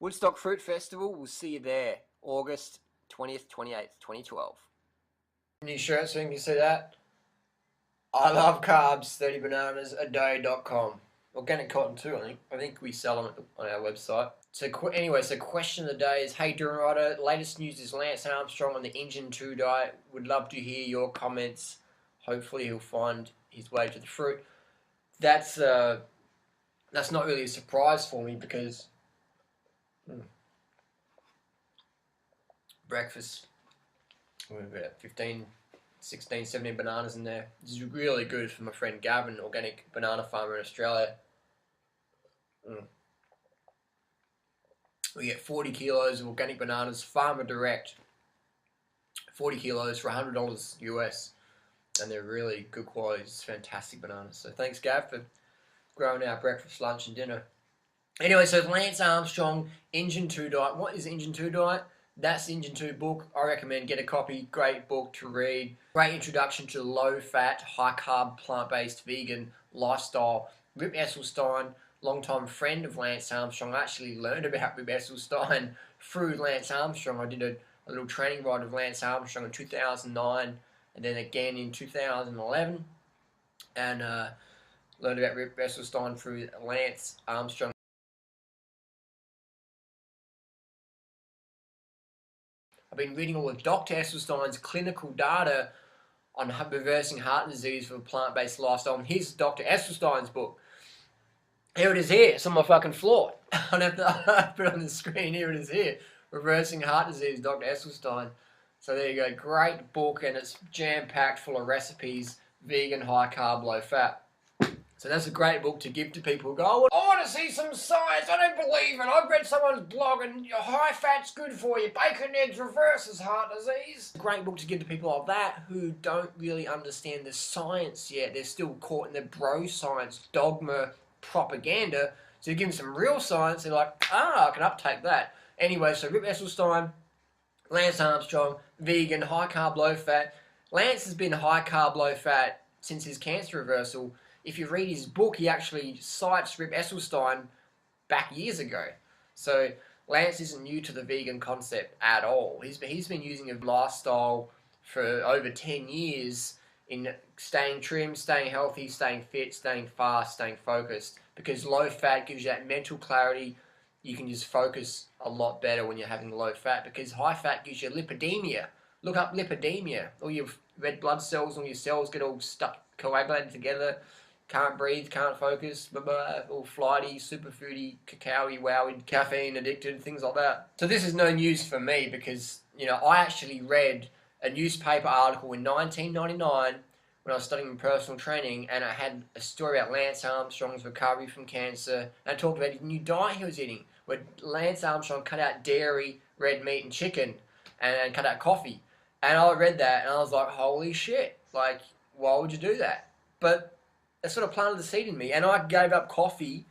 Woodstock Fruit Festival, we'll see you there, August 20th, 28th, 2012. New shirt, so you can see that. I love carbs, 30 bananas a day.com. Organic cotton too, I think. I think we sell them on our website. So question of the day is, hey Durham Rider, latest news is Lance Armstrong on the Engine 2 diet. Would love to hear your comments. Hopefully he'll find his way to the fruit. That's not really a surprise for me because breakfast, we've got 15, 16, 17 bananas in there. This is really good for my friend Gavin, organic banana farmer in Australia. We get 40 kilos of organic bananas, farmer direct. 40 kilos for $100 US. And they're really good quality. It's fantastic bananas. So thanks, Gav, for growing our breakfast, lunch, and dinner. Anyway, so Lance Armstrong, Engine 2 diet. What is Engine 2 diet? That's the Engine 2 book. I recommend get a copy. Great book to read. Great introduction to low-fat, high-carb, plant-based vegan lifestyle. Rip Esselstyn, long-time friend of Lance Armstrong. I actually learned about Rip Esselstyn through Lance Armstrong. I did a little training ride with Lance Armstrong in 2009 and then again in 2011. And learned about Rip Esselstyn through Lance Armstrong. I've been reading all of Dr. Esselstyn's clinical data on reversing heart disease for a plant-based lifestyle. And here's Dr. Esselstyn's book. Here it is here. It's on my fucking floor. I don't have to put it on the screen. Here it is here. Reversing Heart Disease, Dr. Esselstyn. So there you go. Great book, and it's jam-packed full of recipes, vegan, high-carb, low-fat. So that's a great book to give to people who go, I want to see some science, I don't believe it, I've read someone's blog and high fat's good for you, bacon eggs reverses heart disease. Great book to give to people like that who don't really understand the science yet. They're still caught in the bro science, dogma, propaganda. So you give them some real science, they're like, I can uptake that. Anyway, so Rip Esselstyn, Lance Armstrong, vegan, high carb, low fat. Lance has been high carb, low fat since his cancer reversal. If you read his book, he actually cites Rip Esselstyn back years ago. So Lance isn't new to the vegan concept at all. He's been using a lifestyle for over 10 years in staying trim, staying healthy, staying fit, staying fast, staying focused. Because low fat gives you that mental clarity. You can just focus a lot better when you're having low fat. Because high fat gives you lipidemia. Look up lipidemia. All your red blood cells, all your cells get all stuck, coagulated together. Can't breathe, can't focus, blah, blah, all flighty, superfoody, cacao-y, wowy, caffeine addicted, things like that. So this is no news for me because, I actually read a newspaper article in 1999 when I was studying personal training, and I had a story about Lance Armstrong's recovery from cancer, and I talked about his new diet he was eating, where Lance Armstrong cut out dairy, red meat and chicken, and cut out coffee. And I read that, and I was like, holy shit, like, why would you do that? But it sort of planted the seed in me, and I gave up coffee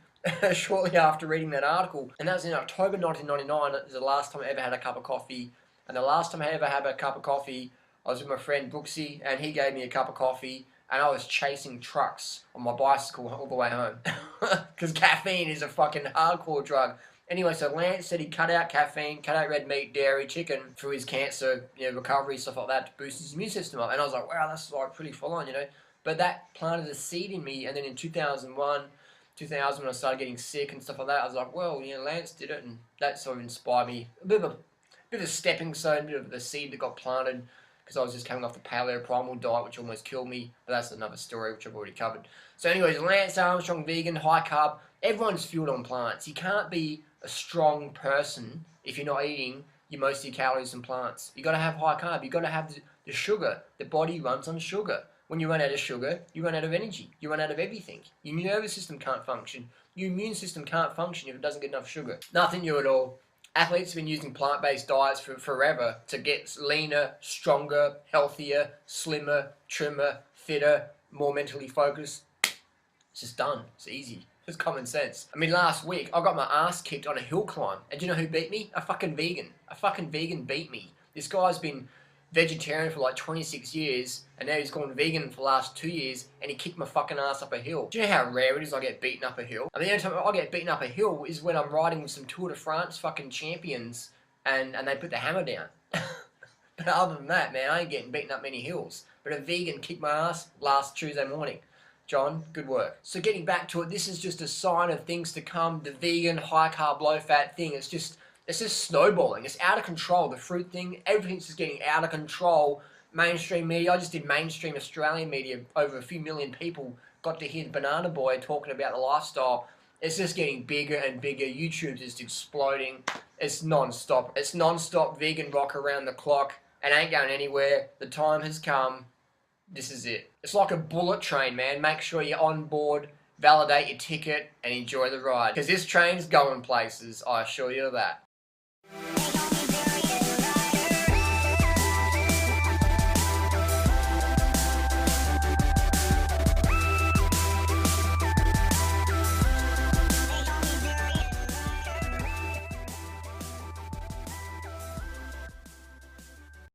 shortly after reading that article. And that was in October 1999. It was the last time I ever had a cup of coffee. And the last time I ever had a cup of coffee, I was with my friend Brooksy, and he gave me a cup of coffee, and I was chasing trucks on my bicycle all the way home. Because caffeine is a fucking hardcore drug. Anyway, so Lance said he cut out caffeine, cut out red meat, dairy, chicken through his cancer, recovery, stuff like that, to boost his immune system up. And I was like, wow, that's like pretty full on, But that planted a seed in me, and then in 2000, when I started getting sick and stuff like that, I was like, well, Lance did it, and that sort of inspired me. A bit of a stepping stone, a bit of the seed that got planted, because I was just coming off the paleo primal diet, which almost killed me, but that's another story, which I've already covered. So anyways, Lance Armstrong, vegan, high carb, everyone's fueled on plants. You can't be a strong person if you're not eating most of your calories from plants. You got to have high carb, you got to have the sugar. The body runs on sugar. When you run out of sugar, you run out of energy. You run out of everything. Your nervous system can't function. Your immune system can't function if it doesn't get enough sugar. Nothing new at all. Athletes have been using plant-based diets for forever to get leaner, stronger, healthier, slimmer, trimmer, fitter, more mentally focused. It's just done. It's easy. It's common sense. I mean, last week, I got my ass kicked on a hill climb. And do you know who beat me? A fucking vegan. A fucking vegan beat me. This guy's been vegetarian for like 26 years, and now he's gone vegan for the last 2 years, and he kicked my fucking ass up a hill. Do you know how rare it is I get beaten up a hill? I mean, the only time I get beaten up a hill is when I'm riding with some Tour de France fucking champions, and they put the hammer down. But other than that, man, I ain't getting beaten up many hills. But a vegan kicked my ass last Tuesday morning. John, good work. So getting back to it, this is just a sign of things to come. The vegan, high carb, low fat thing, it's just snowballing. It's out of control. The fruit thing, everything's just getting out of control. Mainstream media, I just did mainstream Australian media. Over a few million people got to hear Banana Boy talking about the lifestyle. It's just getting bigger and bigger. YouTube's just exploding. It's non-stop. It's non-stop vegan rock around the clock. It ain't going anywhere. The time has come. This is it. It's like a bullet train, man. Make sure you're on board, validate your ticket, and enjoy the ride. Because this train's going places, I assure you of that.